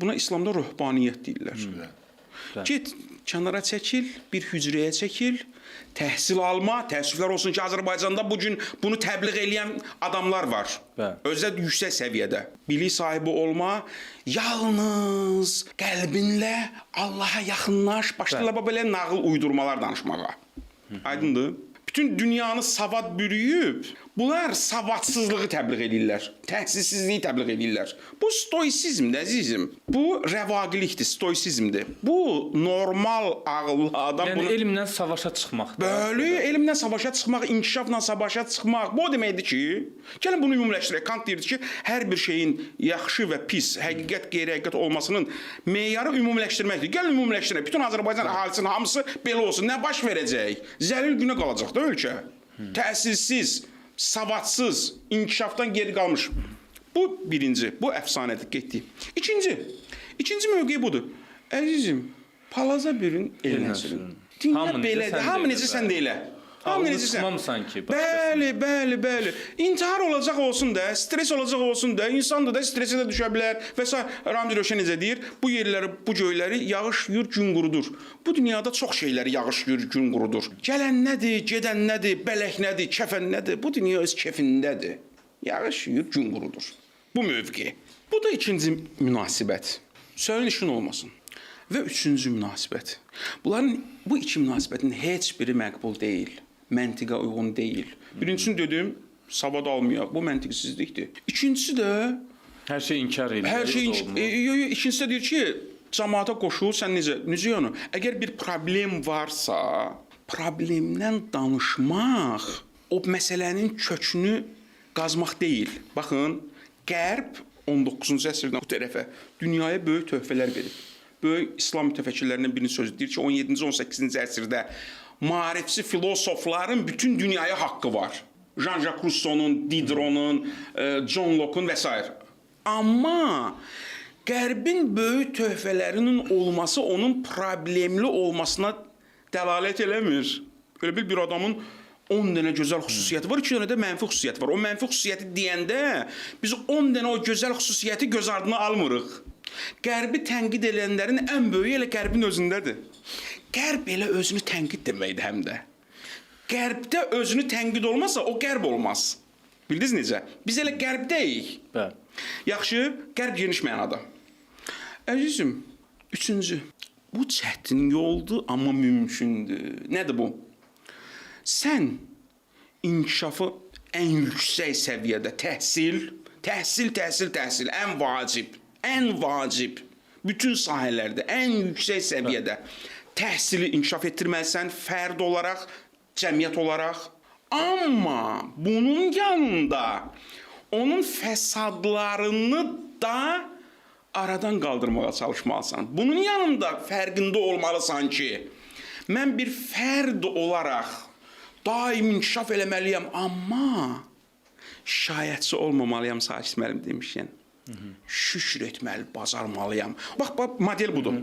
Buna İslamda ruhbaniyyət deyirlər. Get, kənara çəkil, bir hücrəyə çəkil, təhsil alma. Təəssüflər olsun ki, Azərbaycanda bu gün bunu təbliğ edən adamlar var. Özdə yüksək səviyyədə. Bilik sahibi olma, yalnız qəlbinlə Allaha yaxınlaş, başlayırlar belə nağıl uydurmalar danışmağa. Aydındır? Bütün dünyanı savad bürüyüb, bunlar savadsızlığı təbliğ edirlər, təhsilsizliyi təbliğ edirlər. Bu stoisizmdir, əzizim. Bu rəvaqilikdir, stoisizmdir. Bu normal ağıllı adam... Yəni elmlə savaşa çıxmaq. Bəli, elmlə savaşa çıxmaq, inkişafla savaşa çıxmaq. Bu o deməkdir ki, gəlin bunu ümumiləşdirək. Kant deyirdi ki, hər bir şeyin yaxşı və pis, həqiqət, qeyri-həqiqət olmasının meyarı ümumiləşdirməkdir. Gəlin ümumiləşdirək. Bütün Azərbaycan əhalisinin hamısı belə olsun. Nə baş verəcək? Zəlil günə qalacaq da ölkə. Təhsilsiz, savadsız, inkişafdan geri qalmış. Bu birinci, bu əfsanədir, getdi. İkinci mövqe budur. Əzizim, palaza birin, elnəsirin. Dünya belədir, hamı necə sən də elə. Bəli. İntihar olacaq olsun da, stres olacaq olsun da, insan da stresə də düşə bilər və s. Ramzi Röşən necə deyir? Bu yerləri, bu göyləri yağış yuyur, gün qurudur. Bu dünyada çox şeyləri yağış yuyur, gün qurudur. Gələn nədir, gedən nədir, bələk nədir, kəfən nədir? Bu dünya öz kefindədir. Yağış yuyur, gün qurudur. Bu mövqe. Bu da ikinci münasibət. Söylən işin olmasın. Və üçüncü münasibət. Bu iki münasibətin heç biri məqbul deyil. Məntiqə uyğun deyil. Birincisini dedim, savad almayaq. Bu məntiqsizlikdir. İkincisi də... Hər şey inkar edir. İkincisi də deyir ki, cəmaata qoşul, sən necə yəni? Əgər bir problem varsa, problemdən danışmaq, o məsələnin kökünü qazmaq deyil. Baxın, Qərb 19-cu əsrdən bu tərəfə dünyaya böyük töhfələr verib. Böyük İslam mütəfəkkirlərindən birinin sözü deyir ki, 17-ci, 18-ci əsrdə maarifçi filosofların bütün dünyaya haqqı var. Jean-Jacques Rousseau'nun, Diderot'un, John Locke'un və s. Amma Qərbin böyük töhfələrinin olması onun problemli olmasına dəlalət eləmir. Elə bir adamın 10 dənə gözəl xüsusiyyəti var, 2 dənə də mənfi xüsusiyyəti var. O mənfi xüsusiyyəti deyəndə biz 10 dənə o gözəl xüsusiyyəti göz ardına almırıq. Qərbi tənqid edənlərin ən böyüyü elə Qərbin özündədir. Qərb elə özünü tənqid deməkdir həm də. Qərbdə özünü tənqid olmazsa o Qərb olmaz. Bildiniz necə? Biz elə Qərbdəyik. Yaxşı, Qərb geniş mənada. Əzizim, üçüncü, bu çətin yoldur, amma mümkündür. Nədir bu? Sən inkişafı ən yüksək səviyyədə təhsil, ən vacib, bütün sahələrdə, ən yüksək səviyyədə təhsili inkişaf etdirməlisən, fərd olaraq, cəmiyyət olaraq. Amma bunun yanında onun fəsadlarını da aradan qaldırmağa çalışmalısan. Bunun yanında fərqində olmalısan ki, mən bir fərd olaraq daim inkişaf eləməliyəm, amma şayətçi olmamalıyam, Sakit müəllim demişkən. Şükür etməli, bacarmalıyam. Bax, model budur.